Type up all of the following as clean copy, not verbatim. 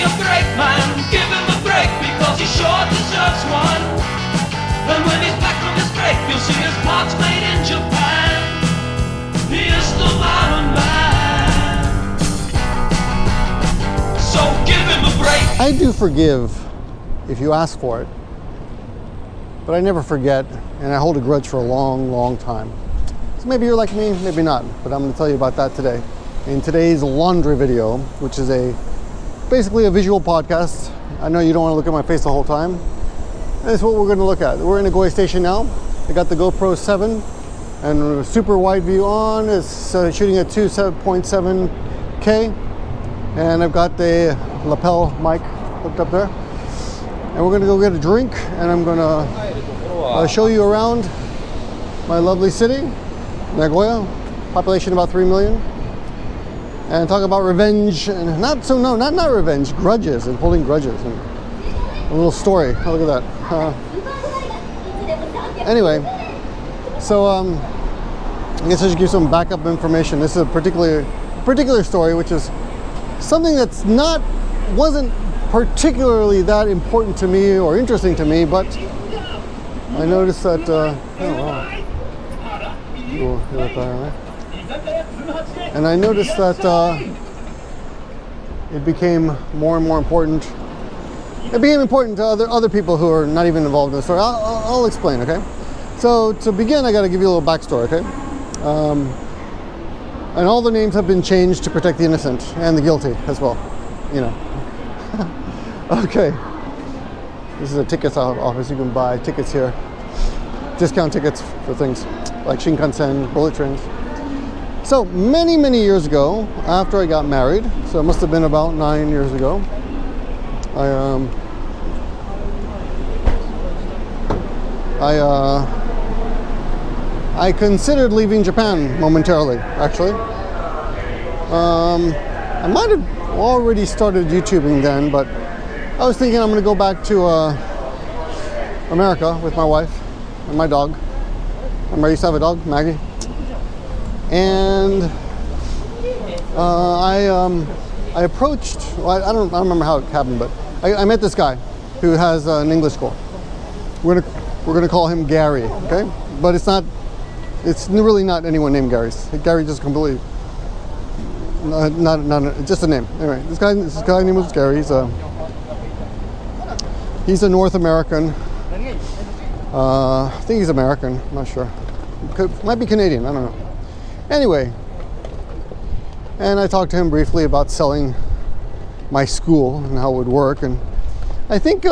Gimmeabreakman, give him a break because he sure deserves one. And when he's back from his break, you'll see his parts made in Japan. He is the modern man. So give him a break. I do forgive if you ask for it, but I never forget, and I hold a grudge for a long, long time. So maybe you're like me, maybe not, but I'm going to tell you about that today. In today's laundry video, which is basically a visual podcast. I know you don't want to look at my face the whole time. That's what we're going to look at. We're in a Goi station now. I got the GoPro 7 and super wide view on. It's shooting at 2.7K, and I've got the lapel mic hooked up there. And we're going to go get a drink, and I'm going to show you around my lovely city, Nagoya, population about 3 million. And talk about revenge, and not revenge, grudges, and holding grudges, and a little story. Oh, look at that. Anyway, so I guess I should give some backup information. This is a particular story, which is something that's wasn't particularly that important to me or interesting to me, but I noticed that. Oh wow. Cool. And I noticed that it became more and more important. It became important to other people who are not even involved in the story. I'll explain, okay? So to begin, I got to give you a little backstory, okay? And all the names have been changed to protect the innocent and the guilty as well, you know. Okay. This is a tickets office. You can buy tickets here. Discount tickets for things like Shinkansen, bullet trains. So many, many years ago, after I got married, so it must have been about 9 years ago, I considered leaving Japan momentarily, actually. I might have already started YouTubing then, but I was thinking I'm going to go back to America with my wife and my dog. I used to have a dog, Maggie. And I approached, well, I don't remember how it happened, but I met this guy who has an English school. We're gonna call him Gary, okay? But it's really not anyone named Gary. Gary just completely, just a name. Anyway, this guy name was Gary. He's a North American. I think he's American, I'm not sure. Might be Canadian, I don't know. Anyway, and I talked to him briefly about selling my school and how it would work, and I think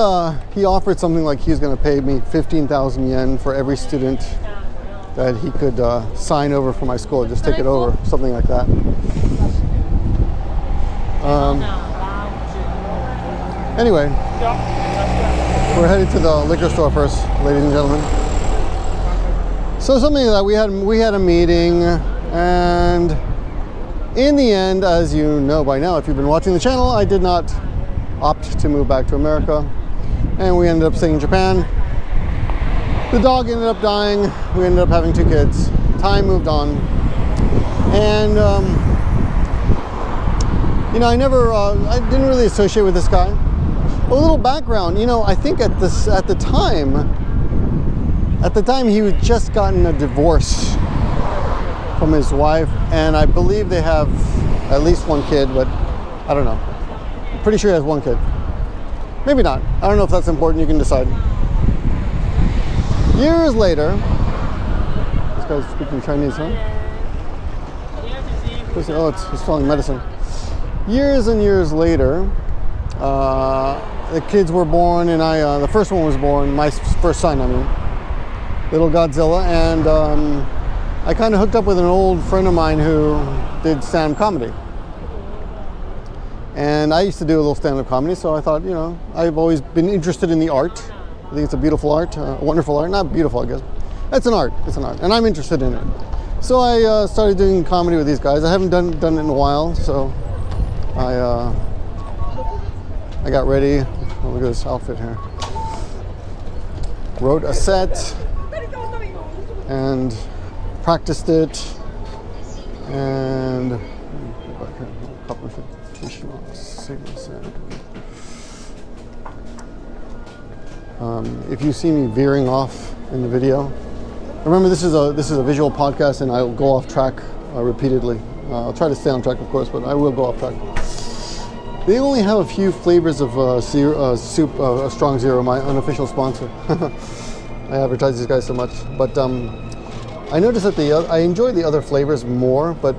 he offered something like he was going to pay me 15,000 yen for every student that he could sign over for my school, just take it over, something like that. Anyway, we're headed to the liquor store first, ladies and gentlemen. So something like that, we had a meeting, and in the end, as you know by now, if you've been watching the channel, I did not opt to move back to America, and we ended up staying in Japan. The dog ended up dying. We ended up having 2 kids. Time moved on, and you know, I didn't really associate with this guy. A little background, you know, I think at the time he had just gotten a divorce from his wife, and I believe they have at least 1 kid, but I don't know. I'm pretty sure he has 1 kid. Maybe not. I don't know if that's important. You can decide. Years later, this guy's speaking Chinese, huh? Oh, he's selling medicine. Years and years later, the kids were born, and the first one was born, my first son, I mean, little Godzilla, and I kind of hooked up with an old friend of mine who did stand-up comedy. And I used to do a little stand-up comedy, so I thought, you know, I've always been interested in the art. I think it's a beautiful art, a wonderful art. Not beautiful, I guess. It's an art, and I'm interested in it. So I started doing comedy with these guys. I haven't done it in a while, so I got ready. Oh, look at this outfit here. Wrote a set and practiced it, and If you see me veering off in the video, remember this is a visual podcast, and I'll go off track repeatedly. I'll try to stay on track, of course, but I will go off track. They only have a few flavors of soup, Strong Zero, my unofficial sponsor. I advertise these guys so much, but I noticed that I enjoy the other flavors more, but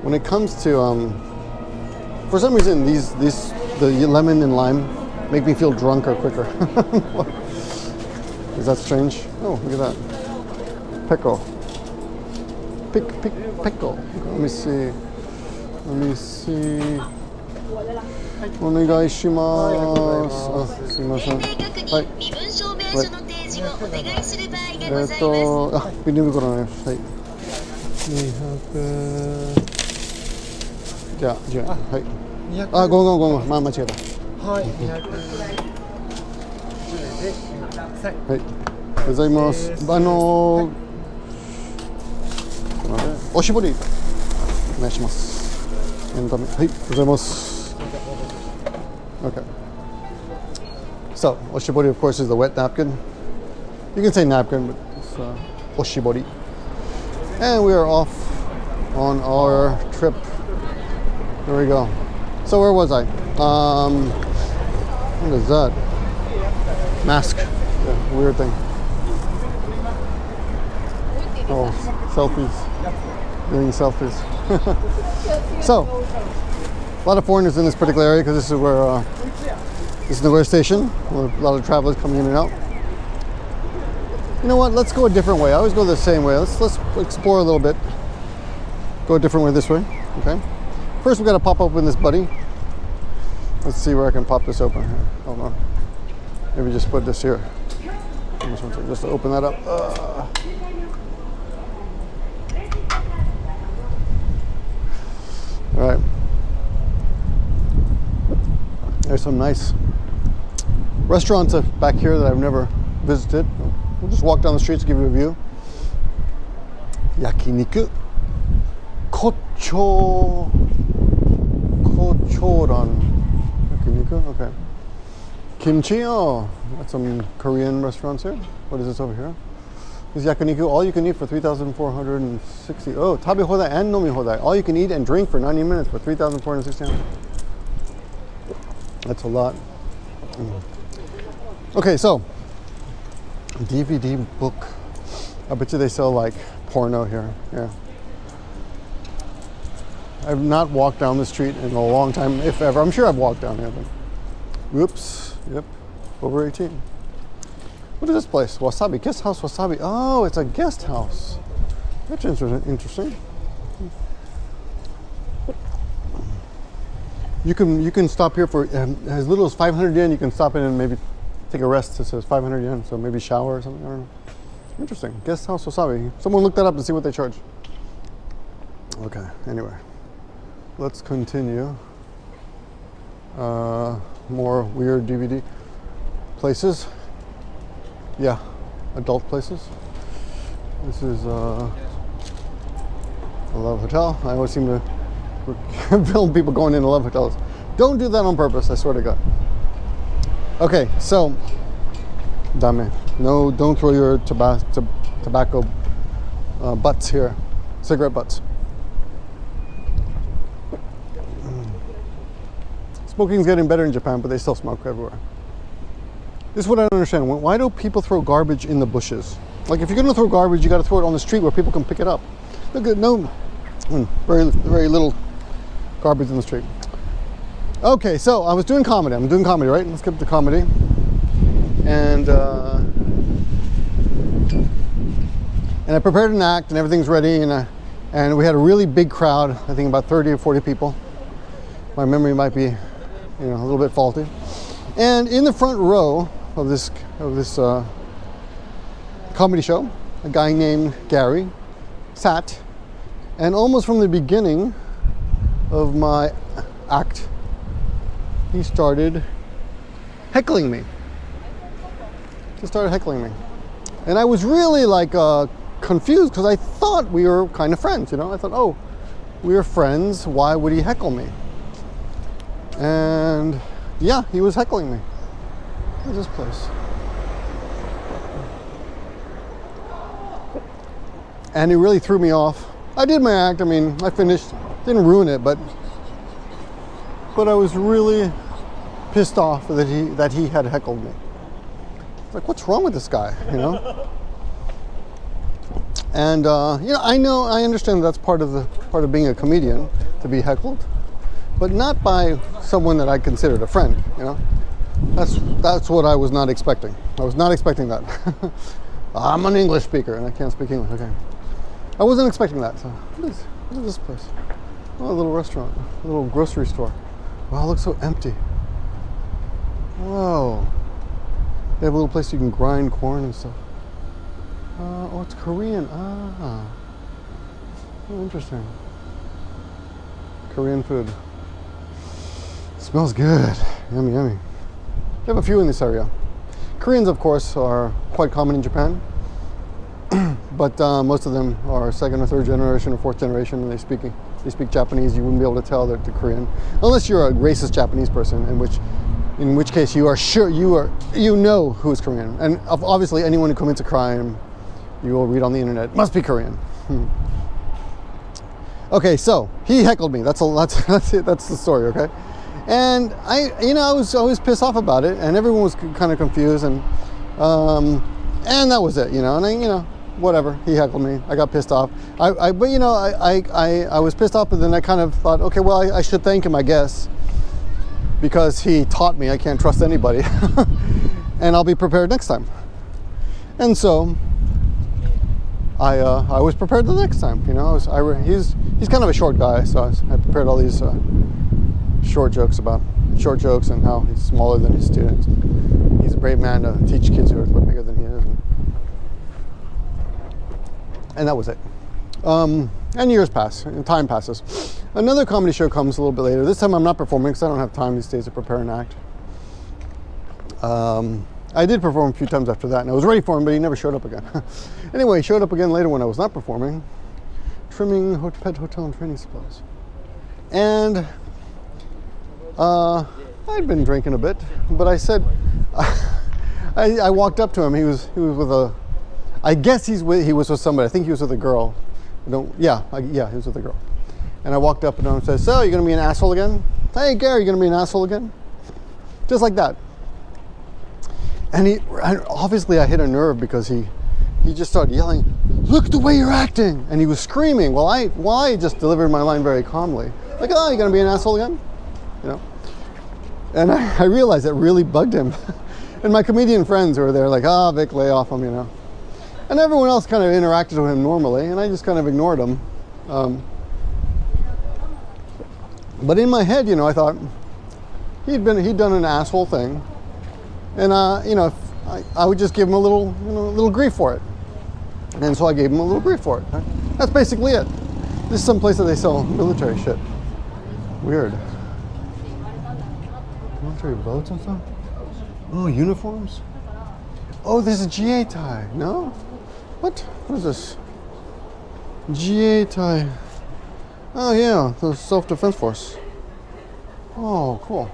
when it comes to for some reason the lemon and lime make me feel drunker quicker. Is that strange? Oh, look at that. Pickle. Pickle. Let me see. Onegaishimasu. Ah, sumimasen. Hai. Binyabukuroね。はい。200。じゃあ、はい。あ、ごめん。間違えた。はい。210円でください。はい。ありがとうございます。おしぼりお願いします。エンタメ。はい、ありがとうございます。Okay. So, oshibori, of course, is the wet napkin. You can say napkin, but it's oshibori. And we are off on our trip. There we go. So, where was I? What is that? Mask. Yeah, weird thing. Oh, selfies. Doing selfies. So, a lot of foreigners in this particular area because this is where this is the Nagoya station. A lot of travelers coming in and out. You know what? Let's go a different way. I always go the same way. Let's explore a little bit. Go a different way this way. Okay. First, we got to pop open this buddy. Let's see where I can pop this open. Here. Hold on. Maybe just put this here. Just to open that up. All right. There's some nice restaurants back here that I've never visited. We'll just walk down the streets to give you a view. Yakiniku. Kochoran. Yakiniku, okay. Kimchi, oh, that's some Korean restaurants here. What is this over here? This is yakiniku, all you can eat for 3,460. Oh, tabe hodai and nomi hodai. All you can eat and drink for 90 minutes for 3,460. That's a lot. Okay, so DVD book. I bet you they sell like porno here. Yeah. I've not walked down the street in a long time, if ever. I'm sure I've walked down here, but whoops. Yep. Over 18. What is this place? Wasabi. Guest house Wasabi. Oh, it's a guest house. That's interesting. You can stop here for as little as 500 yen. You can stop in and maybe take a rest. It says 500 yen, so maybe shower or something. I don't know. Interesting. Guest house Wasabi. Someone look that up and see what they charge. Okay. Anyway, let's continue. More weird DVD places. Yeah, adult places. This is a Love Hotel. I always seem to film people going into Love Hotels. Don't do that on purpose, I swear to God. Okay, so dame. No, don't throw your tobacco butts here. Cigarette butts. Smoking's getting better in Japan, but they still smoke everywhere. This is what I don't understand. Why do people throw garbage in the bushes? Like, if you're going to throw garbage, you got to throw it on the street where people can pick it up. Look at very little garbage in the street. Okay, so I was doing comedy. I'm doing comedy, right? Let's get to comedy. And I prepared an act, and everything's ready. And we had a really big crowd. I think about 30 or 40 people. My memory might be, a little bit faulty. And in the front row of this comedy show, a guy named Gary sat, and almost from the beginning of my act, he started heckling me. And I was really confused because I thought we were kind of friends, I thought, oh, we were friends, why would he heckle me? And yeah, he was heckling me. What's this place? And he really threw me off. I did my act. I mean, I finished. Didn't ruin it, but I was really pissed off that he had heckled me. It's like, what's wrong with this guy? You know. And you know, I understand that's part of being a comedian, to be heckled, but not by someone that I considered a friend. You know, that's what I was not expecting. I was not expecting that. I'm an English speaker and I can't speak English. Okay, I wasn't expecting that. So what is this place? Oh, a little restaurant, a little grocery store. Wow, it looks so empty. Whoa, they have a little place you can grind corn and stuff. Oh, it's Korean. Ah, oh, interesting. Korean food. Smells good. Yummy, yummy. They have a few in this area. Koreans, of course, are quite common in Japan, but most of them are second or third generation or fourth generation, and they speak Japanese. You wouldn't be able to tell they're Korean unless you're a racist Japanese person, in which case you are sure you know who is Korean. And obviously, anyone who commits a crime, you will read on the internet, must be Korean. Okay, so he heckled me. That's it. That's the story. Okay, and I was pissed off about it, and everyone was kind of confused, and that was it. You know, and whatever. He heckled me. I got pissed off. I was pissed off, but then I kind of thought, okay, well, I should thank him, I guess, because he taught me I can't trust anybody, and I'll be prepared next time. And so I was prepared the next time. You know, he's kind of a short guy, so I prepared all these short jokes and how he's smaller than his students. He's a brave man to teach kids who are bigger than he is, and that was it. And years pass, and time passes. Another comedy show comes a little bit later. This time I'm not performing because I don't have time these days to prepare an act. I did perform a few times after that, and I was ready for him, but he never showed up again. Anyway, he showed up again later when I was not performing, trimming pet hotel and training supplies. And I'd been drinking a bit, but I said, I walked up to him. He was with I guess he was with somebody. I think he was with a girl. Yeah, he was with a girl. And I walked up to him and said, so, you're going to be an asshole again? Hey, Gary, you're going to be an asshole again? Just like that. And obviously I hit a nerve because he just started yelling, look the way you're acting. And he was screaming while I just delivered my line very calmly. Like, oh, you're going to be an asshole again? You know? And I realized that really bugged him. And my comedian friends who were there like, Vic, lay off him, you know. And everyone else kind of interacted with him normally, and I just kind of ignored him. But in my head, I thought he'd done an asshole thing. And I would just give him a little grief for it. And so I gave him a little grief for it. That's basically it. This is some place that they sell military shit. Weird. Military boats and stuff? Oh, uniforms? Oh, this is GA tie. No? What? What is this? GA tie. Oh yeah, the self-defense force. Oh, cool.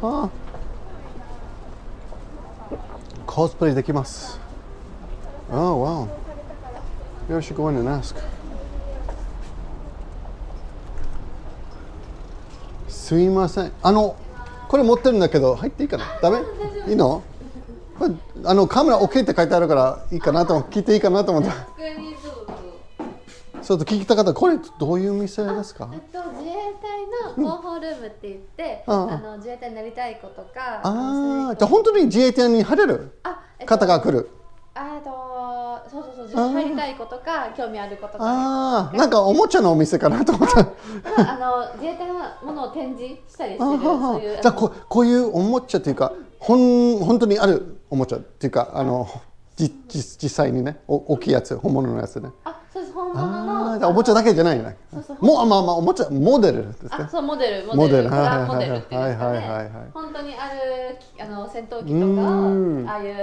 Huh? Cosplay できます. Oh wow. Maybe I should go in and ask. すいません。これ持ってるんだけど入っていいかな？ダメ？いいの？これカメラ OK って書いてあるからいいかなと聞いていいかなと思った。そうと聞きたかった。これどういう店ですか？自衛隊の広報ルームって言って、自衛隊になりたい子とか。じゃあ本当に自衛隊に入れる方が来る。そう入りたい子とか興味ある子とか。なんかおもちゃのお店かなと思った。自衛隊のものを展示したりしてるそういう。じゃあこういうおもちゃっていうか本当にあるおもちゃっていうか実際にね大きいやつ本物のやつね。そうです本物の。おもちゃだけじゃないね。おもちゃモデルですね。そうモデルプランモデルっていうんですかね。本当にある戦闘機とかああいう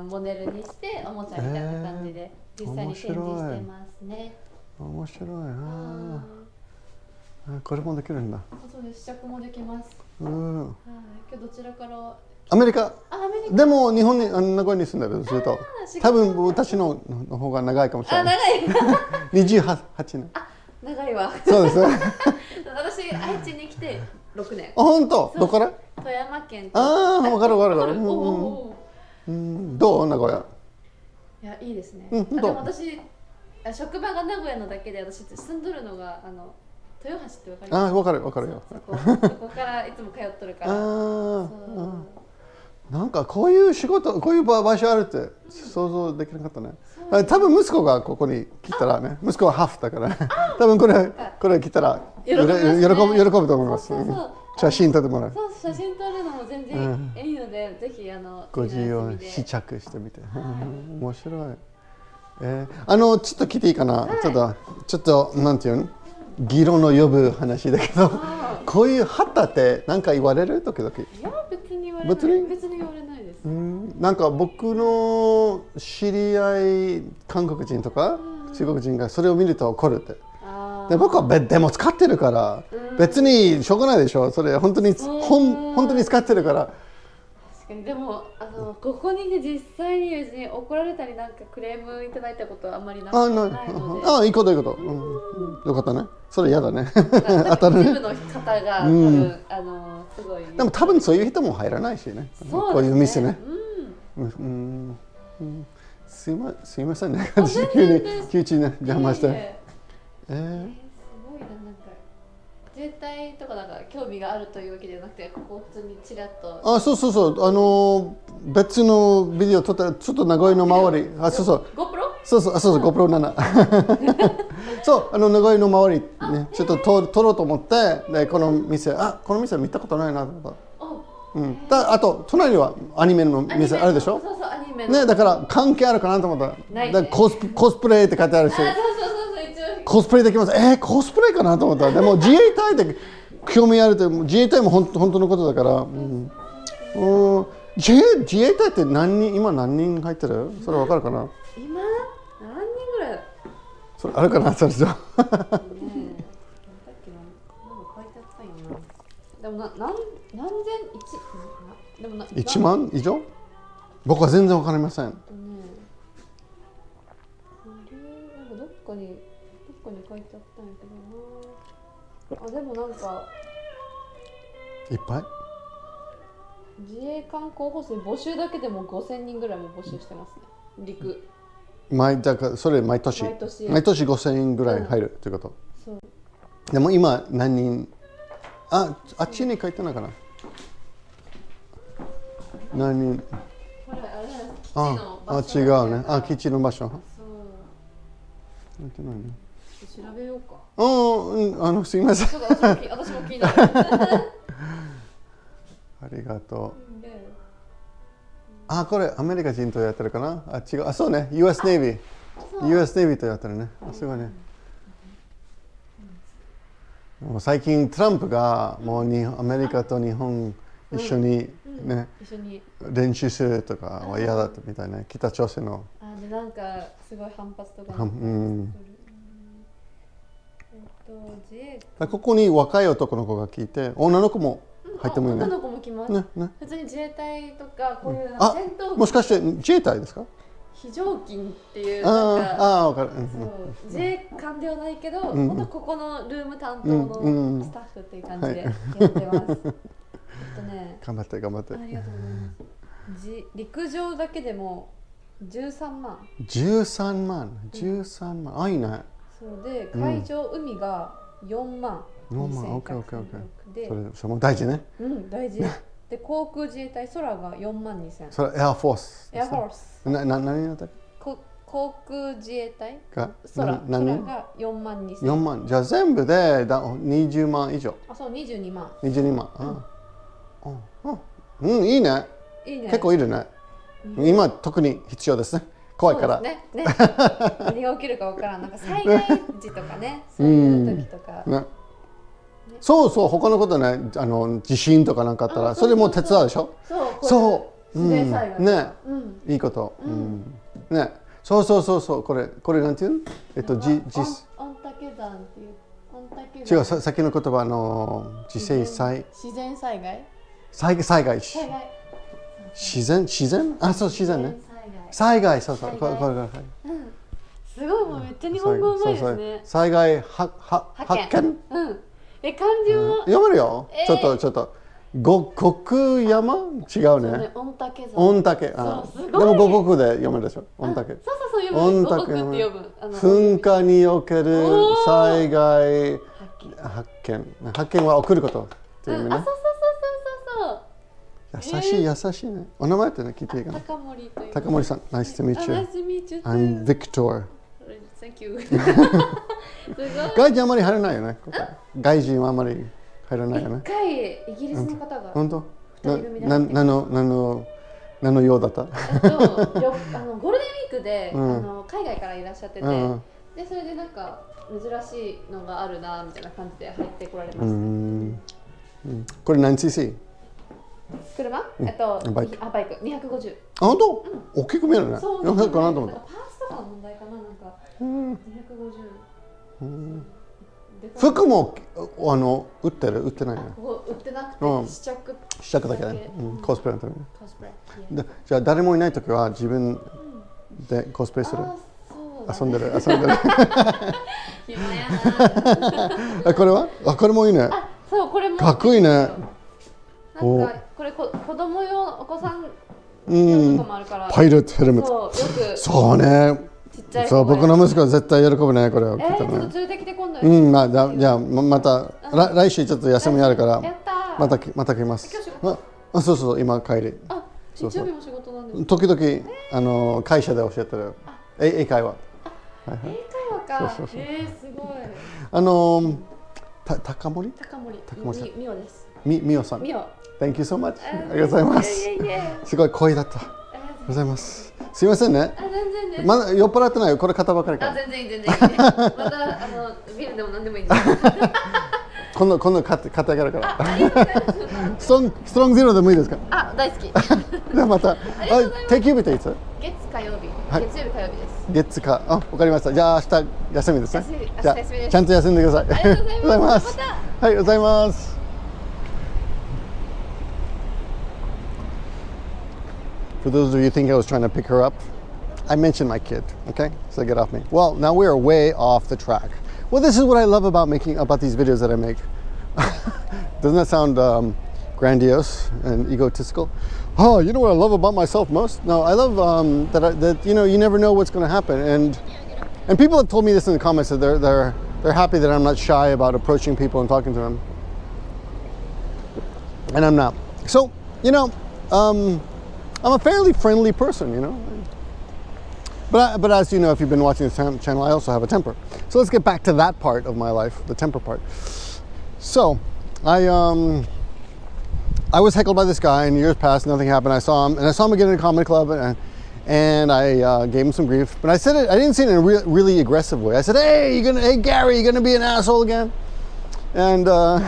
モデルにしておもちゃみたいな感じで実際に展示してますね。面白い。これもできるんだ。そうです試着もできます。今日どちらから？アメリカ。アメリカ。でも日本に名古屋に住んでるずっと。多分私の方が長いかもしれない。28年。長いわ。そうですね。私愛知に来て6年。本当？どこから？富山県。わかる。どう名古屋？いや、いいですね。でも私職場が名古屋のだけで、私住んどるのが豊橋ってわかります？わかるよ。そこからいつも通っとるから。なんかこういう仕事、こういう場所あるって想像できなかったね。多分息子がここに来たらね、息子はハーフだから多分これ来たら喜ぶと思います。写真撮ってもらう。そう、写真撮るのも全然いいので、ぜひご自由を試着してみて。面白い。ちょっと聞いていいかな。ちょっとなんていうの、議論の呼ぶ話だけど、こういう旗って何か言われる時々？いや、別に言われない。別に言われないです。なんか僕の知り合い韓国人とか中国人がそれを見ると怒るって。で僕はでも使ってるから別にしょうがないでしょ。それ本当に使ってるから。確かに。でもここにね、実際に別に怒られたりなんかクレームいただいたことはあんまりないので。いいこと。よかったね。それ嫌だね。当たるね。一部の方が多分すごい。でも多分そういう人も入らないしね。こういう店ね。すいませんね。急にね邪魔して。すごいな、なんか自衛隊とかなんか興味があるというわけではなくて、ここ普通にちらっと。そう別のビデオ撮ったらちょっと名古屋の周り。GoPro？ そう GoPro 7。そう名古屋の周りねちょっと撮ろうと思ってでこの店見たことないなと思った。あと隣にはアニメの店あるでしょ。そうアニメの。ねだから関係あるかなと思った。コスプレって書いてあるし。コスプレできます。コスプレかなと思った。でも自衛隊って興味あるって、自衛隊も本当のことだから。自衛隊って今何人入ってる？それ分かるかな？今何人ぐらい？それあるかなそれじゃ。でも1万以上？僕は全然分かりません。どっかに書いてあったんやけどな。でもなんかいっぱい？自衛官候補生募集だけでも5000人ぐらいも募集してますね。だからそれ毎年5000人ぐらい入るっていうこと。そう。でも今何人？あっちに書いてないかな。何人？これあれ基地の場所。違うね。基地の場所。そう。書いてないね。調べようか。すみません。私も気になる。ありがとう。これアメリカ人とやってるかな。違う。そうね。US Navy とやってるね。すごいね。もう最近トランプがもうアメリカと日本一緒にね練習するとかは嫌だったみたいね。北朝鮮の。なんかすごい反発とか。ここに若い男の子が来て、女の子も入ってもいいね。女の子も来ます。普通に自衛隊とかこういう戦闘機。もしかして自衛隊ですか？非常勤っていうなんか自衛官ではないけど、本当ここのルーム担当のスタッフっていう感じでやってます。頑張って。ありがとうございます。陸上だけでも13万。13万。いいね。そうで海上海が4万。オッケー。それも大事ね。大事。で航空自衛隊空が4万2000。それエアフォース。何だった？航空自衛隊が空が4万2000。4万。じゃあ全部で20万以上。そう22万。22万。いいね。結構いるね。今特に必要ですね。怖いから。ね。何が起きるかわからん。なんか災害時とかね、そういう時とか。そう他のことね、地震とかなんかあったらそれも手伝うでしょ。自然災害ね、いいこと。ね、そうこれなんていうの？御嶽山っていう。違う、先の言葉自然災自然災害。災害。自然あ、そう自然ね。災害そうそうこれすごいもうめっちゃ日本語うまいですね。災害発見。漢字も読めるよ。ちょっと極山違うね。御嶽山。御嶽。でも五国で読めるでしょ。御嶽。そう読む。五国って読む。噴火における災害発見は起こることっていう意味ね。優しいね。お名前ってね聞いていいかな。高森さん。Nice to meet you. Nice to meet you. I'm Victor. Thank you. 外人あまり入らないよね。外人はあまり入らないよね。一回イギリスの方が本当？何の用だった？ゴールデンウィークで海外からいらっしゃってて、でそれでなんか珍しいのがあるなみたいな感じで入ってこられました。これ何 cc？車？バイク250。あ、本当？大きく見えるね。そう400かなと思った。パーツとかの問題かな、なんか250。服も売ってないね。ここ売ってなくて試着だけね。コスプレのために。じゃあ誰もいないときは自分でコスプレする。遊んでる。暇やな。これは？これもいいね。そうこれもかっこいいね。なんかこれ子供用お子さん用とかもあるから。パイロットヘルメット。そうね。そう僕の息子は絶対喜ぶねこれを。ちょっと連れてきて今度。じゃあまた来週ちょっと休みあるからまた来ます。そう今帰り。日曜日も仕事なんです。時々会社で教えてる英会話。英会話か。すごい。高森みおです。みおさん。Thank you so much。ありがとうございます。すごい声だった。ありがとうございます。すいませんね。全然まだ酔っ払ってないよ。これ肩ばかりか。全然。またビールでも何でもいいんです。今度買ってあげるから。ストロングゼロでもいいですか？大好き。じゃあまた。定休日っていつ？月火曜日。月曜日火曜日です。月火。わかりました。じゃあ明日休みですね。じゃあちゃんと休んでください。ありがとうございます。はい、ありがとうございます。For those of you who think I was trying to pick her up, I mentioned my kid, okay? So get off me. Well, now we are way off the track. Well, this is what I love about these videos that I make. Doesn't that sound grandiose and egotistical? Oh, you know what I love about myself most? No, I love that you never know what's going to happen. And people have told me this in the comments that they're happy that I'm not shy about approaching people and talking to them. And I'm not. So, I'm a fairly friendly person, But as you know, if you've been watching this channel, I also have a temper. So let's get back to that part of my life, the temper part. So I was heckled by this guy, and years passed, nothing happened. I saw him again in a comedy club, and I gave him some grief. But I said it. I didn't say it in a really aggressive way. I said, "Hey, Gary, you gonna be an asshole again?" And I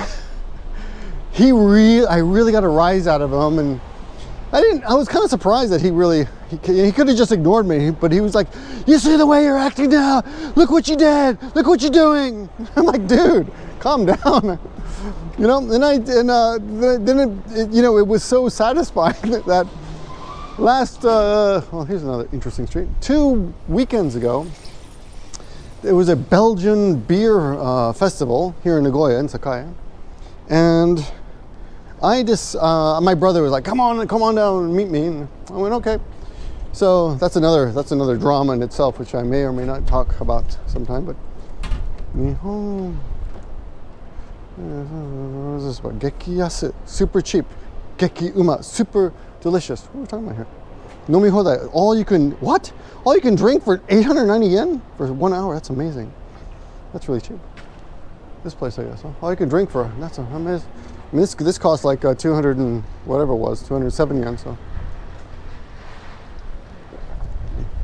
really got a rise out of him, and I was kind of surprised that he could have just ignored me, but he was like, "You see the way you're acting now? Look what you did! Look what you're doing!" I'm like, "Dude, calm down." It was so satisfying that here's another interesting street. 2 weekends ago, there was a Belgian beer festival here in Nagoya, in Sakai, and my brother was like, come on down and meet me. And I went, okay. So that's another drama in itself, which I may or may not talk about sometime. But what is this one? Geki yasu, super cheap. Geki uma, super delicious. What are we talking about here? Nomi hodai, all you can drink for 890 yen for 1 hour. That's amazing. That's really cheap. This place, I guess. Huh? All you can drink for, that's amazing. I mean, this costs like 200 and whatever it was, 207 yen. So,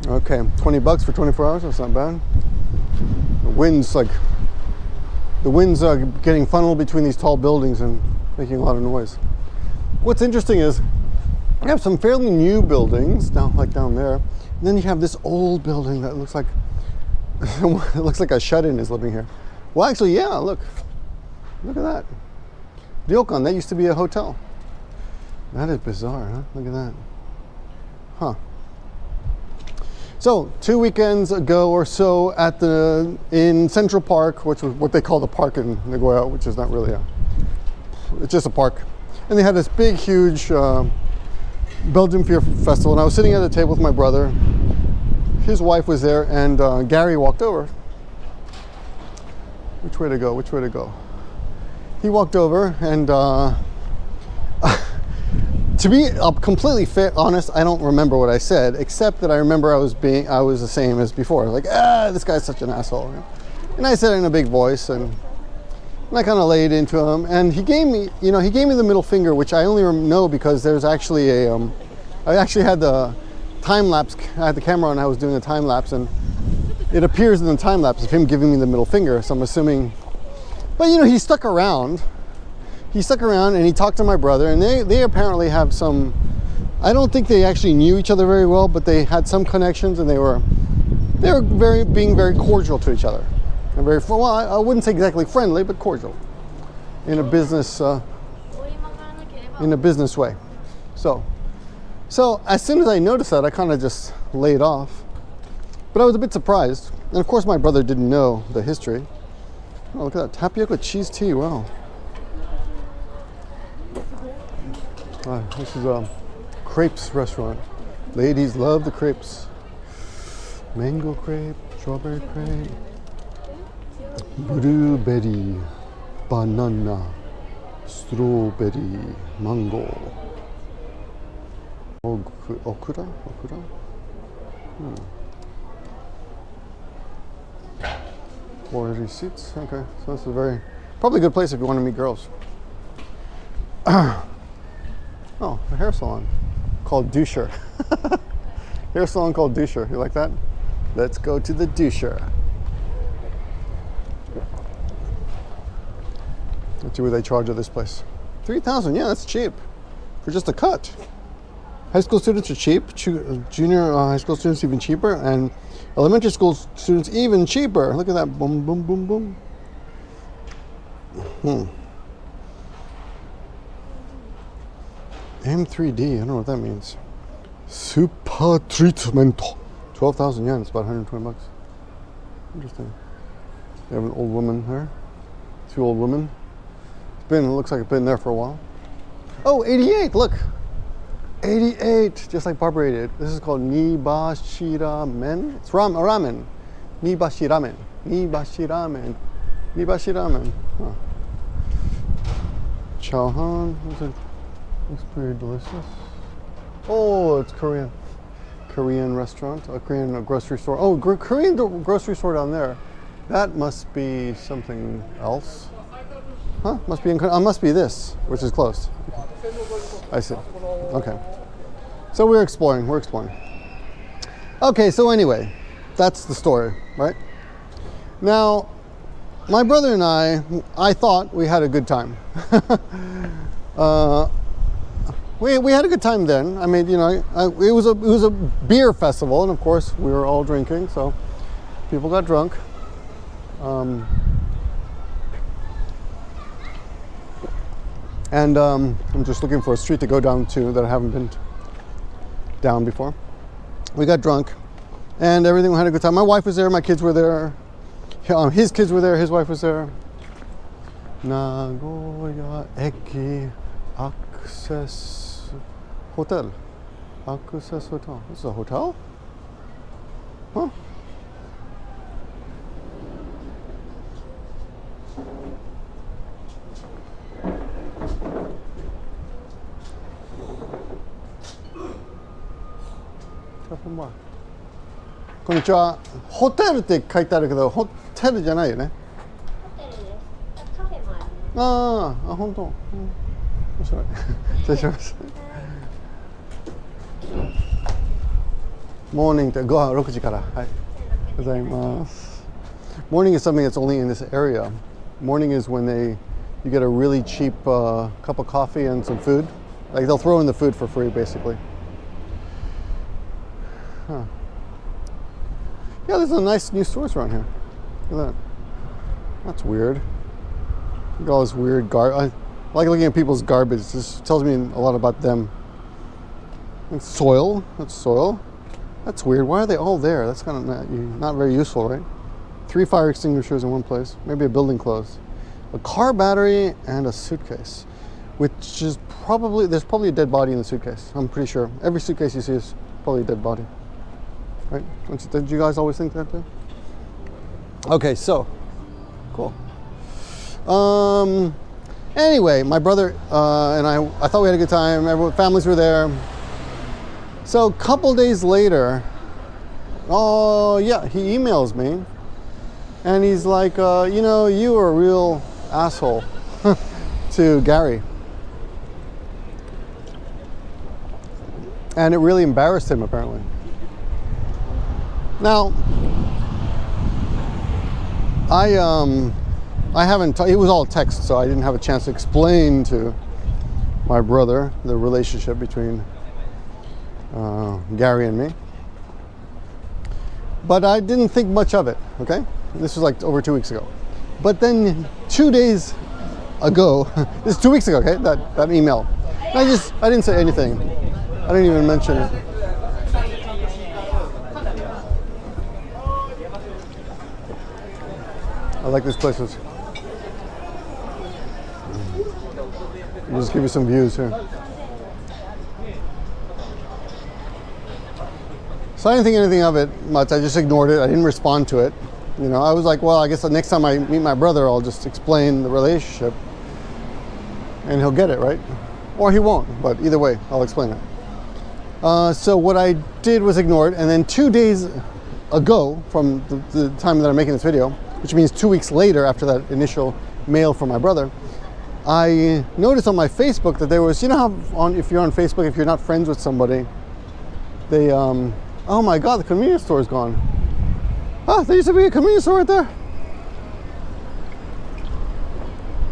okay, $20 for 24 hours. That's not bad. The wind's getting funneled between these tall buildings and making a lot of noise. What's interesting is you have some fairly new buildings down there, and then you have this old building that looks like a shut-in is living here. Well, actually, yeah. Look at that. Ryokan, that used to be a hotel. That is bizarre, huh? Look at that. Huh. So 2 weekends ago or so in Central Park, which was what they call the park in Nagoya, which is not really it's just a park. And they had this big, huge Belgian Beer Festival, and I was sitting at a table with my brother. His wife was there, and Gary walked over. Which way to go? Which way to go? He walked over, and to be completely honest, I don't remember what I said, except that I remember I was the same as before. Like, this guy's such an asshole. And I said it in a big voice, and I kind of laid into him, and he gave me the middle finger, which I only know because there's actually I actually had the time lapse. I had the camera on, I was doing a time lapse, and it appears in the time lapse of him giving me the middle finger. So I'm assuming, but he stuck around. He stuck around and he talked to my brother, and they apparently have some. I don't think they actually knew each other very well, but they had some connections, and they were being very cordial to each other. And very well, I wouldn't say exactly friendly, but cordial in a business way. So as soon as I noticed that, I kind of just laid off. But I was a bit surprised, and of course my brother didn't know the history. Oh, look at that tapioca cheese tea! Wow. This is a crepes restaurant. Ladies love the crepes. Mango crepe, strawberry crepe. Blueberry, banana, strawberry, mango. Okura? Four receipts. Okay, so this is probably a good place if you want to meet girls. Oh, a hair salon called Doucher. Hair salon called Doucher. You like that? Let's go to the Doucher. Let's see what they charge at this place. 3,000, yeah, that's cheap for just a cut. High school students are cheap. Junior high school students even cheaper, and elementary school students even cheaper. Look at that! Boom, boom, boom, boom. M3D. I don't know what that means. Super treatment. 12,000 yen. It's about 120 bucks. Interesting. They have an old woman there. 2 old women. It looks like it's been there for a while. Oh, 88, look. 88, just like Barbara 88. This is called Nibashiramen. It's ramen. Nibashiramen. Huh. Chowhan. Looks pretty delicious. Oh, it's Korean. Korean restaurant. A Korean grocery store. Oh, Korean grocery store down there. That must be something else. Huh? Must be this, which is closed. I see. Okay. So we're exploring. Okay, so anyway, that's the story, right? Now, my brother and I thought we had a good time. We had a good time then. I mean, it was a beer festival, and of course we were all drinking, so people got drunk. And I'm just looking for a street to go down to that I haven't been down before. We got drunk, and everything. We had a good time. My wife was there. My kids were there. His kids were there. His wife was there. Nagoya Eki Access Hotel. Access Hotel. This is a hotel? Huh? konnichiwa. ホテルって書いてあるけど、ホテルじゃないよね。ホテルです。カフェもある。ああ、本当。面白い。失礼します。モーニングって6時から。はい。おはようございます。Morning is something that's only in this area. Morning is when you get a really cheap cup of coffee and some food. Like they'll throw in the food for free, basically. Huh. Yeah, there's a nice new stores around here. Look at that. That's weird. Look at all this weird I like looking at people's garbage. This tells me a lot about them. Like soil. That's soil. That's weird. Why are they all there? That's kind of not very useful, right? 3 fire extinguishers in one place. Maybe a building closed. A car battery and a suitcase, which is probably, there's probably a dead body in the suitcase. I'm pretty sure. Every suitcase you see is probably a dead body. Right? Did you guys always think that too? Okay, so, cool. Anyway, my brother and I thought we had a good time. Everyone, families were there. So a couple days later, oh yeah, he emails me. And he's like, you know, you were a real asshole to Gary. And it really embarrassed him, apparently. Now, I haven't, it was all text, so I didn't have a chance to explain to my brother the relationship between Gary and me. But I didn't think much of it, okay? This was like over 2 weeks ago. But then 2 days ago, this is 2 weeks ago, okay, that email. And I didn't say anything. I didn't even mention it. I like this place. I'll just give you some views here. So I didn't think anything of it much. I just ignored it. I didn't respond to it. You know, I was like, well, I guess the next time I meet my brother, I'll just explain the relationship and he'll get it, right? Or he won't, but either way, I'll explain it. So what I did was ignore it. And then 2 days ago from the time that I'm making this video, which means 2 weeks later after that initial mail from my brother, I noticed on my Facebook that there was, you know how if you're on Facebook, if you're not friends with somebody, they, oh my God, the convenience store is gone. Ah, there used to be a convenience store right there.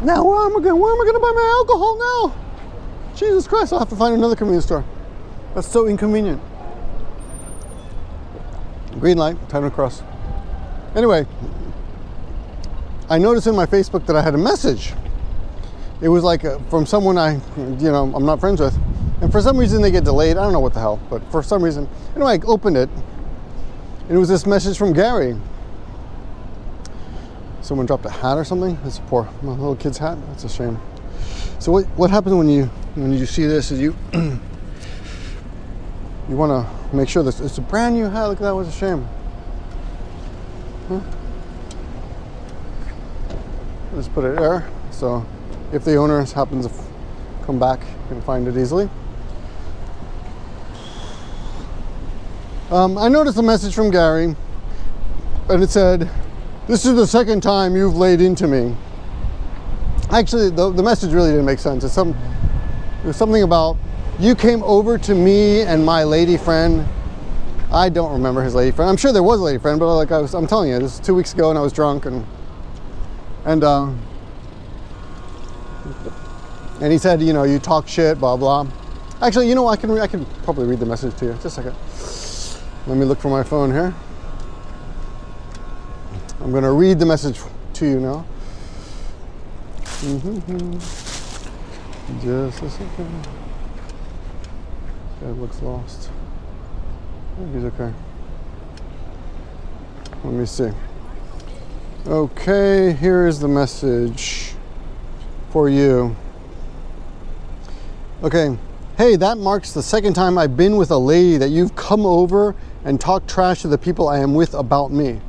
Now where am I gonna buy my alcohol now? Jesus Christ, I'll have to find another convenience store. That's so inconvenient. Green light, time to cross. Anyway, I noticed in my Facebook that I had a message. It was like from someone I'm not friends with. And for some reason they get delayed. I don't know what the hell, but for some reason. Anyway, I opened it. And it was this message from Gary. Someone dropped a hat or something. That's my little kid's hat. That's a shame. So what happens when you see this is you want to make sure this it's a brand new hat. Look at that. What's a shame. Huh? Just put it there. So if the owner happens to come back, you can find it easily. I noticed a message from Gary, and it said, "This is the second time you've laid into me." Actually, the message really didn't make sense. It was something about, you came over to me and my lady friend. I don't remember his lady friend. I'm sure there was a lady friend, but like I'm telling you, this was 2 weeks ago, and I was drunk, and he said, you know, you talk shit, blah blah. Actually, you know, I can probably read the message to you. Just a second. Let me look for my phone here. I'm going to read the message to you now. Just a second. Guy looks lost. Maybe he's okay. Let me see. Okay, here is the message for you. Okay. Hey, that marks the second time I've been with a lady that you've come over and talked trash to the people I am with about me.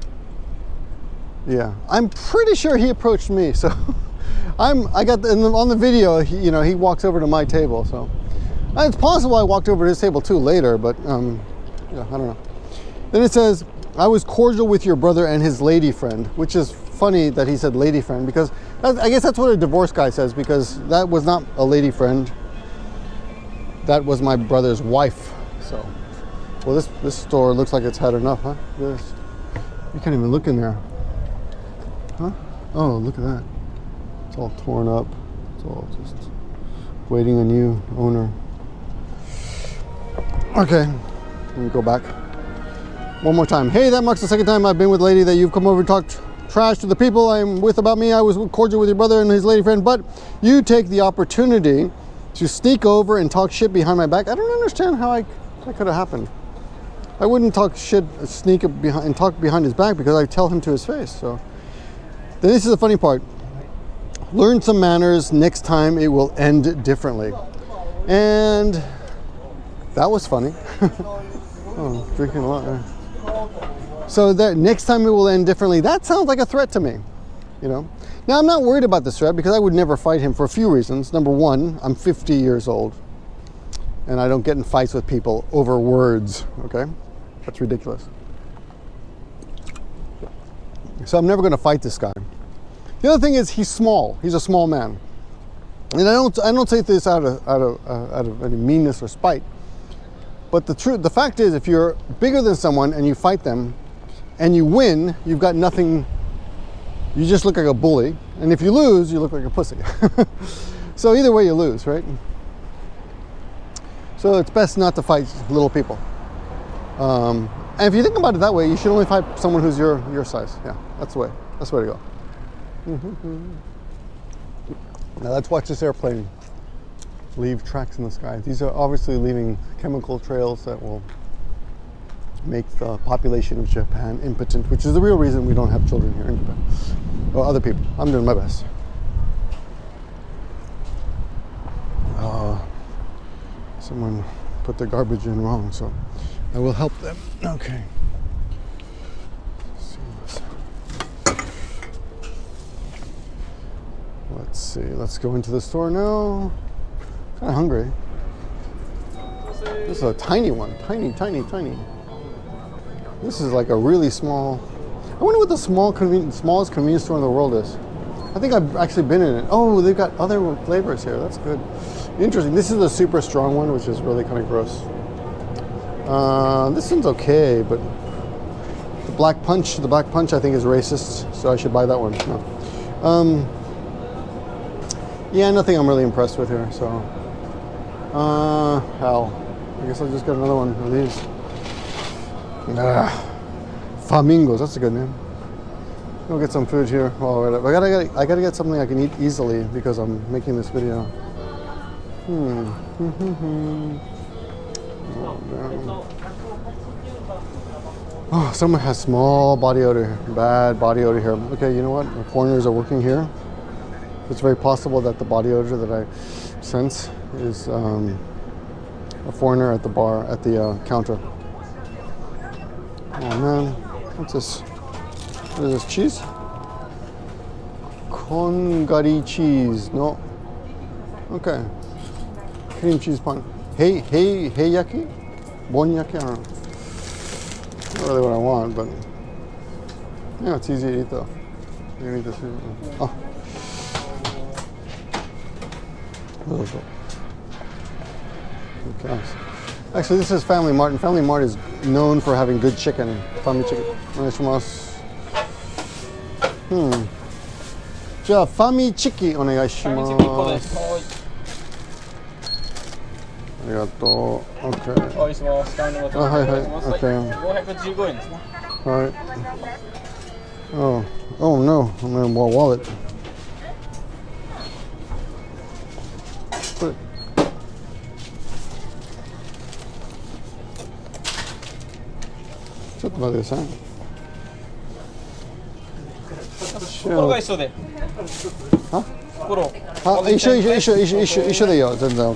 Yeah, I'm pretty sure he approached me. So on the video, he walks over to my table. So it's possible I walked over to his table too later, but yeah, I don't know. Then it says, I was cordial with your brother and his lady friend, which is funny that he said lady friend, because I guess that's what a divorce guy says, because that was not a lady friend. That was my brother's wife. So, well, this store looks like it's had enough, huh? This, you can't even look in there, huh? Oh, look at that. It's all torn up. It's all just waiting on you, owner. Okay, let me go back one more time. Hey, that marks the second time I've been with a lady that you've come over and talked trash to the people I'm with about me. I was cordial with your brother and his lady friend, but you take the opportunity to sneak over and talk shit behind my back. I don't understand how that could have happened. I wouldn't talk shit, sneak behind and talk behind his back because I tell him to his face. So then this is the funny part. Learn some manners. Next time it will end differently. And that was funny. Oh, drinking a lot there. So that next time it will end differently. That sounds like a threat to me, you know. Now I'm not worried about this threat because I would never fight him for a few reasons. Number one, I'm 50 years old and I don't get in fights with people over words, okay? That's ridiculous. So I'm never going to fight this guy. The other thing is he's small. He's a small man, and I don't say this out of any meanness or spite. But the fact is, if you're bigger than someone and you fight them, and you win, you've got nothing. You just look like a bully, and if you lose, you look like a pussy. So either way, you lose, right? So it's best not to fight little people. And if you think about it that way, you should only fight someone who's your size. Yeah, that's the way. That's the way to go. Now let's watch this airplane leave tracks in the sky. These are obviously leaving chemical trails that will make the population of Japan impotent, which is the real reason we don't have children here in Japan. Or other people. I'm doing my best. Someone put their garbage in wrong, so I will help them. Okay. Let's see. Let's go into the store now. Kind of hungry. This is a tiny one. Tiny. This is like a really small. I wonder what the smallest convenience store in the world is. I think I've actually been in it. Oh, they've got other flavors here. That's good. Interesting. This is the super strong one, which is really kind of gross. This one's okay, but the black punch I think is racist, so I should buy that one. No. Yeah, nothing I'm really impressed with here, so. Hell. I guess I'll just get another one of these. Flamingos, that's a good name. Go get some food here. Oh, I gotta get something I can eat easily because I'm making this video. Oh, someone has small body odor, bad body odor here. Okay, you know what? The foreigners are working here. It's very possible that the body odor that I sense is a foreigner at the bar, at the counter. Oh man, what's this? What is this, cheese? Kongari cheese, no. Okay. Cream cheese pan. Hey yaki? Bon yaki? I don't know. Not really what I want, but yeah, it's easy to eat though. You can eat this here. Oh. Okay. Actually, this is Family Mart, and Family Mart is known for having good chicken. Family chicken. Onegaishimasu. じゃあファミチキお願いします。ありがとう。OK。お願いします。はいはい。OK。515円ですね。はい。Oh no, I'm in my wallet. Put it. What about this, huh? 袋が一緒で。は？袋。あ、一緒でいいよ、全然 OK。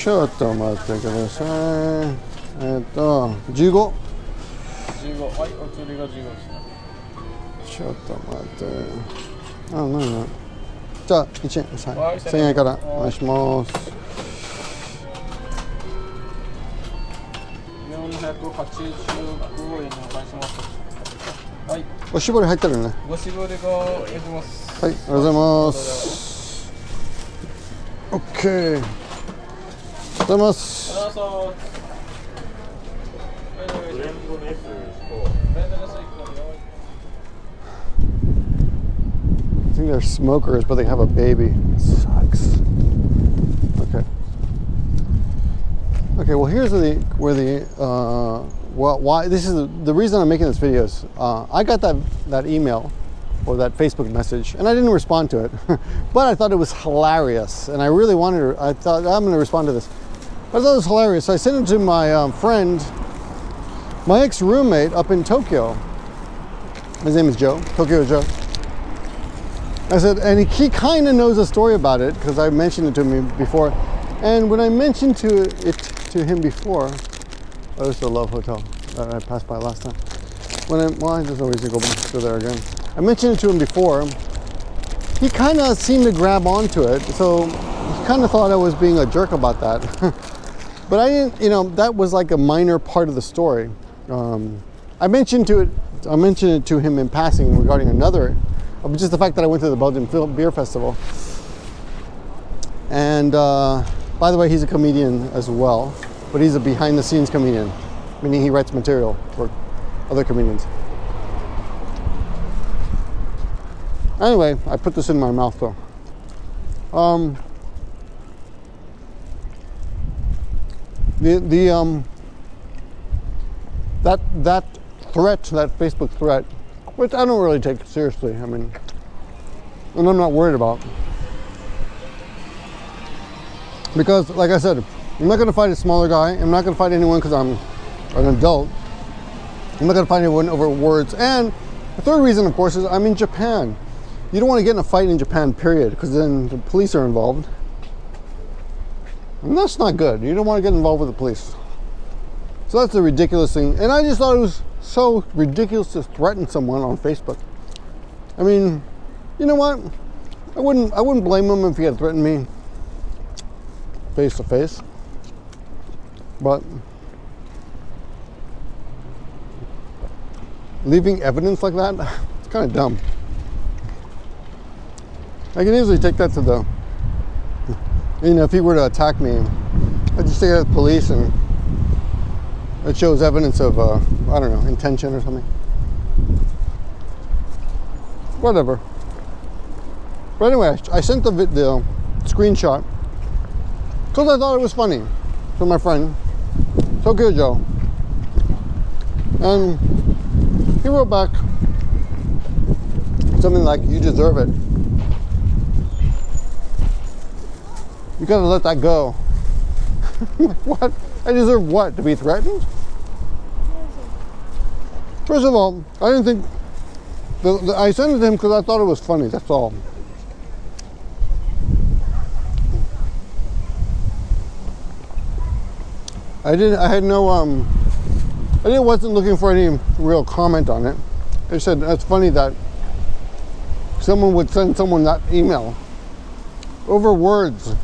ちょっと待ってください。15。はい、お釣りが15ですね。ちょっと待って。何？じゃあ1円、1000円からお願いします。489円お返しします。はい。おしぼり入ってるね。おしぼりがお願いします。はい、ありがとうございます。OK。ありがとうございます。I think they're smokers, but they have a baby. It sucks. Okay. Okay. Well, here's where the well, why this is the reason I'm making this video is I got that email or that Facebook message and I didn't respond to it, but I thought it was hilarious and I really wanted to. I thought I'm going to respond to this. I thought it was hilarious, so I sent it to my friend, my ex-roommate up in Tokyo. His name is Joe, Tokyo Joe. I said, and he kind of knows a story about it because I mentioned it to him before. And when I mentioned it to him before, oh, this is the Love Hotel that I passed by last time. Well, there's no reason to go there again. I mentioned it to him before. He kind of seemed to grab onto it, so he kind of thought I was being a jerk about that. But I didn't, that was like a minor part of the story. I mentioned it to him in passing regarding another, just the fact that I went to the Belgian Beer Festival. And by the way, he's a comedian as well, but he's a behind-the-scenes comedian, meaning he writes material for other comedians. Anyway, I put this in my mouth though. That threat, that Facebook threat, which I don't really take seriously. I mean, and I'm not worried about. Because, like I said, I'm not going to fight a smaller guy. I'm not going to fight anyone because I'm an adult. I'm not going to fight anyone over words. And the third reason, of course, is I'm in Japan. You don't want to get in a fight in Japan, period, because then the police are involved. And that's not good. You don't want to get involved with the police. So that's a ridiculous thing. And I just thought it was so ridiculous to threaten someone on Facebook. I mean, you know what? I wouldn't blame him if he had threatened me face to face. But leaving evidence like that, it's kind of dumb. I can easily take that to the, if he were to attack me, I'd just take it to the police and it shows evidence of, I don't know, intention or something. Whatever. But anyway, I sent the screenshot because I thought it was funny to my friend, Tokyo Joe. And he wrote back something like, "You deserve it. You gotta let that go." What? I deserve what? To be threatened? First of all, I didn't think... I sent it to him because I thought it was funny, that's all. I wasn't looking for any real comment on it. I said, that's funny that someone would send someone that email over words,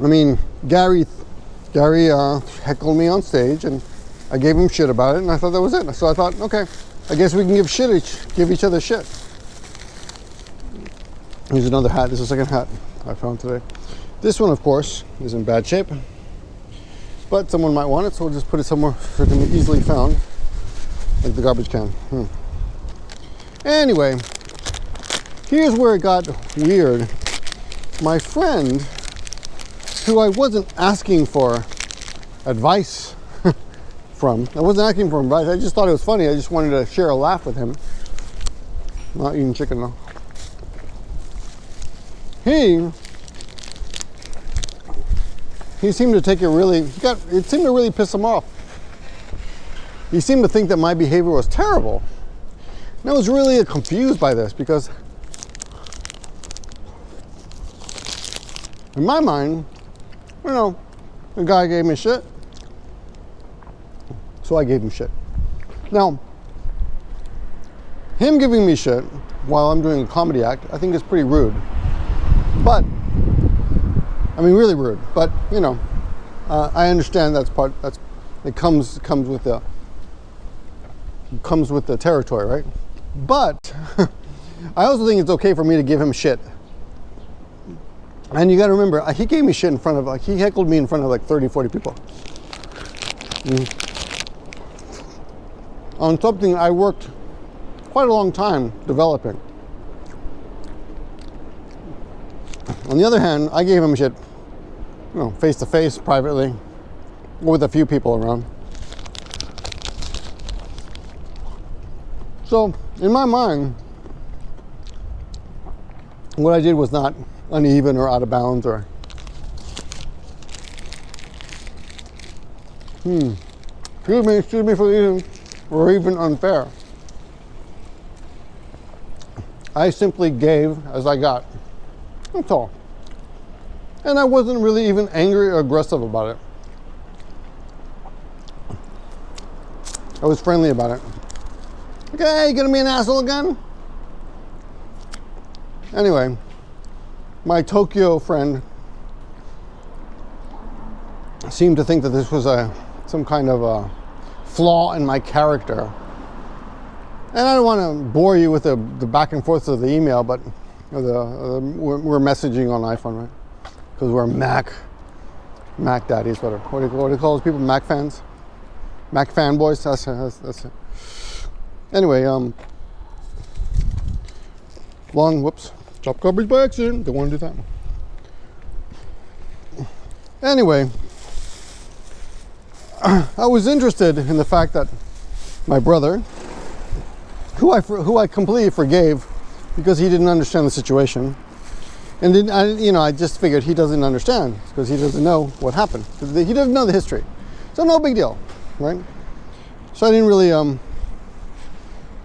I mean, Gary heckled me on stage and I gave him shit about it and I thought that was it. So I thought, okay, I guess we can give each other shit. Here's another hat. This is the second hat I found today. This one, of course, is in bad shape, but someone might want it, so we'll just put it somewhere so it can be easily found, like the garbage can. Anyway, here's where it got weird. My friend, who I wasn't asking for advice from, I wasn't asking for advice, I just thought it was funny. I just wanted to share a laugh with him. Not eating chicken though. He seemed to take it really, it seemed to really piss him off. He seemed to think that my behavior was terrible. And I was really confused by this because in my mind, the guy gave me shit, so I gave him shit. Now, him giving me shit while I'm doing a comedy act, I think is pretty rude. But, I mean, really rude. But I understand it comes with the territory, right? But I also think it's okay for me to give him shit. And you got to remember, he gave me shit in front of, he heckled me in front of like 30, 40 people. On something I worked quite a long time developing. On the other hand, I gave him shit you know, face to face, privately, with a few people around. So, in my mind, what I did was not uneven or out of bounds or excuse me for eating, or even unfair. I simply gave as I got. That's all. And I wasn't really even angry or aggressive about it. I was friendly about it. Okay, you gonna be an asshole again? Anyway, my Tokyo friend seemed to think that this was some kind of a flaw in my character. And I don't want to bore you with the back and forth of the email, but we're messaging on iPhone, right? Because we're Mac daddies, what do you call those people? Mac fans? Mac fanboys? That's it. Anyway, whoops, dropped garbage by accident. Don't want to do that. Anyway, I was interested in the fact that my brother, who I completely forgave because he didn't understand the situation, and I just figured he doesn't understand because he doesn't know what happened. He doesn't know the history, so no big deal, right? So I didn't really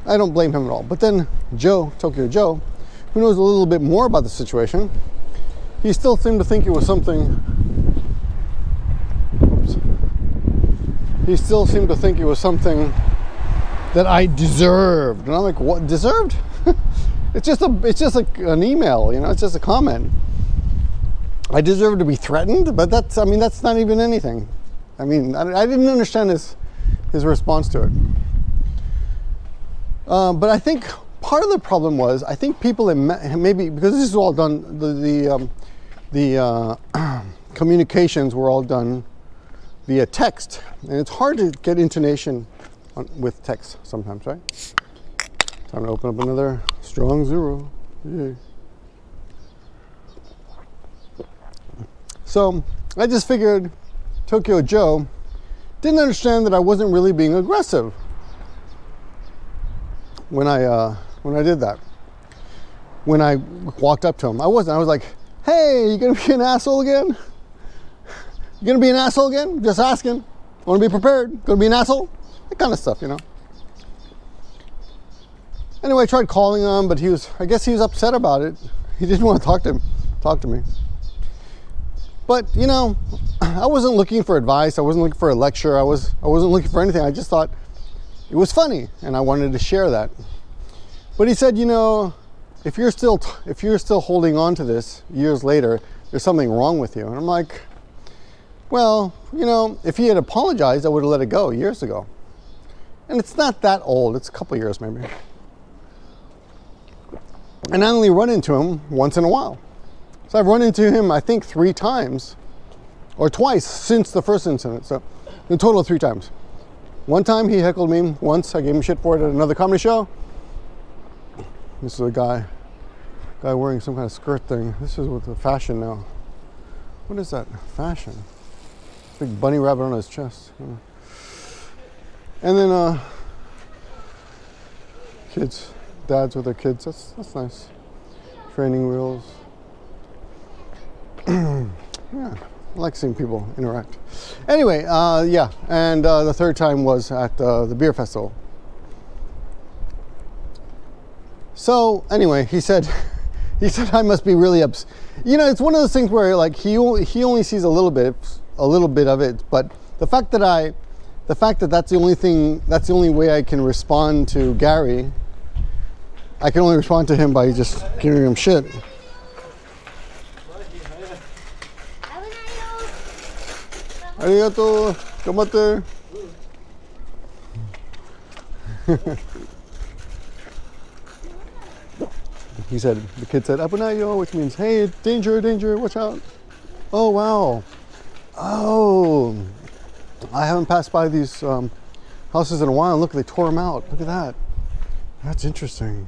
I don't blame him at all. But then Tokyo Joe, who knows a little bit more about the situation, he still seemed to think it was something. He still seemed to think it was something that I deserved, and I'm like, what, deserved? It's just an email, you know. It's just a comment. I deserve to be threatened, but that's not even anything. I mean, I didn't understand his response to it. But I think part of the problem was, I think people maybe because this is all done, the communications were all done via text, and it's hard to get intonation with text sometimes, right? Time to open up another strong zero. Yay. So I just figured Tokyo Joe didn't understand that I wasn't really being aggressive when I did that. When I walked up to him, I wasn't. I was like, "Hey, you gonna be an asshole again? You gonna be an asshole again? Just asking. Want to be prepared? Gonna be an asshole?" That kind of stuff, you know. Anyway, I tried calling him, but I guess he was upset about it. He didn't want to talk to me. But, you know, I wasn't looking for advice. I wasn't looking for a lecture. I wasn't looking for anything. I just thought it was funny, and I wanted to share that. But he said, you know, if you're still holding on to this years later, there's something wrong with you. And I'm like, well, you know, if he had apologized, I would have let it go years ago. And it's not that old. It's a couple years maybe. And I only run into him once in a while. So I've run into him, I think, 3 times or twice since the first incident. So in total 3 times. One time he heckled me. Once I gave him shit for it at another comedy show. This is a guy wearing some kind of skirt thing. This is with the fashion now. What is that? Fashion. Big bunny rabbit on his chest. And then kids, dads with their kids. That's nice. Training wheels. Yeah, I like seeing people interact. Anyway, yeah, and the third time was at the beer festival. So anyway, he said I must be really upset. You know, it's one of those things where like he only sees a little bit of it, but the fact that that's the only way I can respond to Gary. I can only respond to him by just giving him shit. Arigato, gambatte. The kid said, "Abunayo," which means, "Hey, danger, danger, watch out." Oh, wow. Oh, I haven't passed by these houses in a while. Look, they tore them out. Look at that. That's interesting.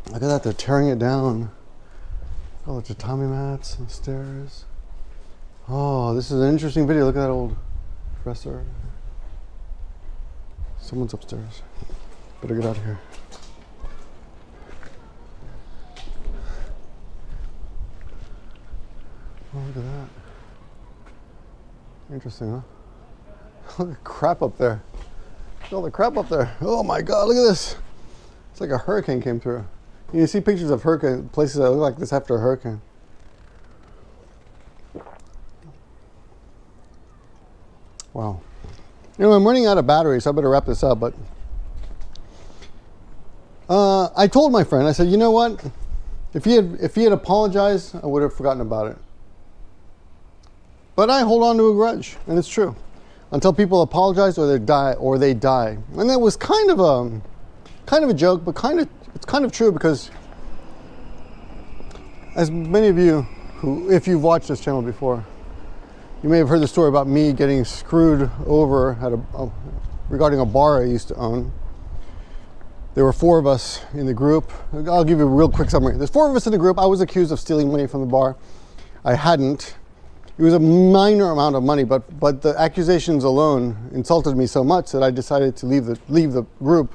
Look at that, they're tearing it down. Oh, the tatami mats and stairs. Oh, this is an interesting video. Look at that old dresser. Someone's upstairs. Better get out of here. Oh, look at that. Interesting, huh? Look at crap up there. Look at all the crap up there. Oh my God, look at this. It's like a hurricane came through. You see pictures of hurricane places that look like this after a hurricane. Wow. You know, I'm running out of battery, so I better wrap this up, but I told my friend, I said, you know what? If he had apologized, I would have forgotten about it. But I hold on to a grudge, and it's true. Until people apologize or they die. And that was kind of a joke, but it's kind of true, because as many of you who, if you've watched this channel before, you may have heard the story about me getting screwed over at regarding a bar I used to own. There were 4 of us in the group. I'll give you a real quick summary. There's 4 of us in the group. I was accused of stealing money from the bar. I hadn't. It was a minor amount of money, but the accusations alone insulted me so much that I decided to leave the group.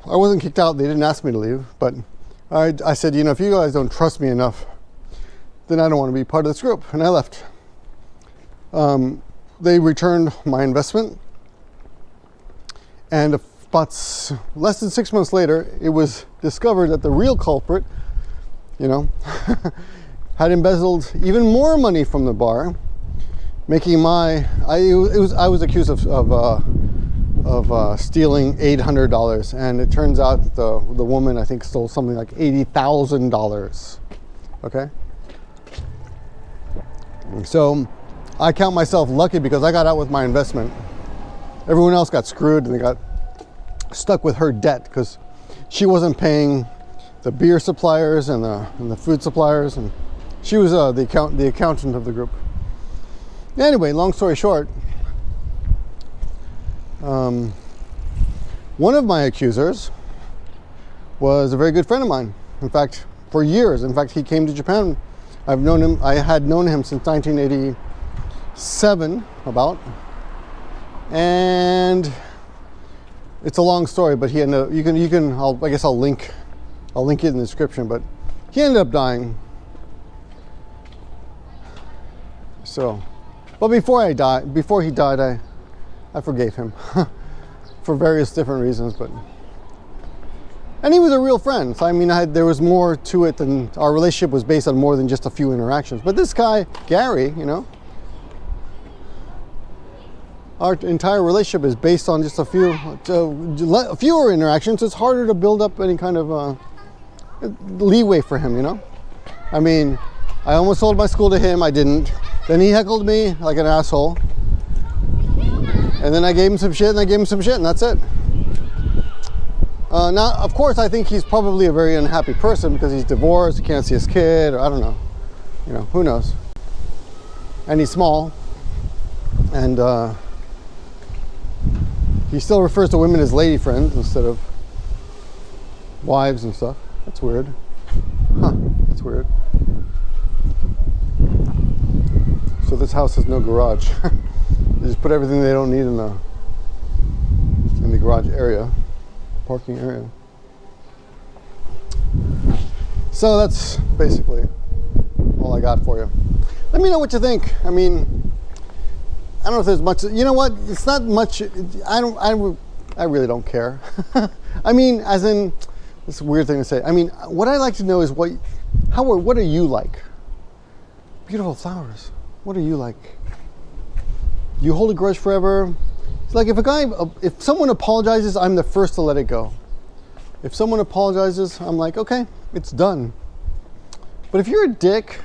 I wasn't kicked out. They didn't ask me to leave, but I said, you know, if you guys don't trust me enough, then I don't want to be part of this group, and I left. They returned my investment, and about less than 6 months later, it was discovered that the real culprit, you know, had embezzled even more money from the bar, making I was accused of stealing $800, and it turns out the woman, I think, stole something like $80,000. Okay, so I count myself lucky because I got out with my investment. Everyone else got screwed, and they got stuck with her debt because she wasn't paying the beer suppliers and the food suppliers, and she was the accountant of the group. Anyway, long story short, one of my accusers was a very good friend of mine. In fact, for years. In fact, he came to Japan. I've known him. I had known him since 1987, about. And it's a long story, but he ended up, I guess I'll link it in the description, but he ended up dying. So, but before he died, I forgave him for various different reasons, and he was a real friend. So, I mean, there was more to it than, our relationship was based on more than just a few interactions. But this guy, Gary, you know, our entire relationship is based on just a fewer interactions. So it's harder to build up any kind of leeway for him, you know. I mean, I almost sold my school to him. I didn't. Then he heckled me like an asshole. And then I gave him some shit, and that's it. Now, of course, I think he's probably a very unhappy person because he's divorced, he can't see his kid, or I don't know. You know, who knows? And he's small. And he still refers to women as lady friends instead of wives and stuff. That's weird. Huh, that's weird. So this house has no garage. They just put everything they don't need in the garage area, parking area. So that's basically all I got for you. Let me know what you think. I mean, I don't know if there's much. You know what? It's not much. I really don't care. I mean, as in, it's a weird thing to say. I mean, what I like to know is what are you like? Beautiful flowers. What are you like? You hold a grudge forever. It's like if someone apologizes, I'm the first to let it go. If someone apologizes, I'm like, okay, it's done. But if you're a dick,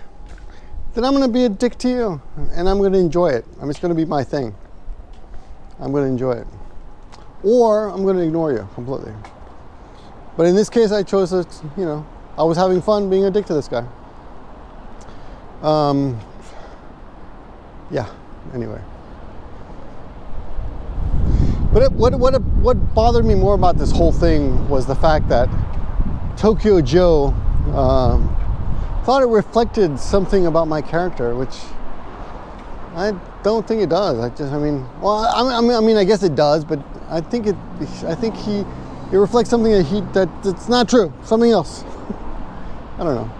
then I'm going to be a dick to you, and I'm going to enjoy it. I mean, it's going to be my thing. I'm going to enjoy it. Or I'm going to ignore you completely. But in this case, I chose to, you know, I was having fun being a dick to this guy. Yeah, anyway. But what bothered me more about this whole thing was the fact that Tokyo Joe thought it reflected something about my character, which I don't think it does. I guess it does, but I think it reflects something that's not true. Something else. I don't know.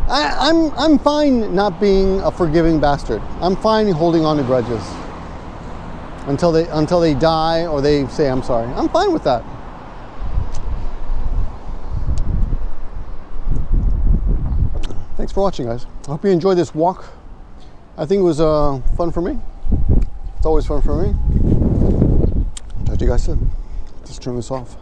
I'm fine not being a forgiving bastard. I'm fine holding on to grudges until they die or they say I'm sorry. I'm fine with that. Thanks for watching, guys. I hope you enjoyed this walk. I think it was fun for me. It's always fun for me. Talk to you guys soon. Let's turn this off.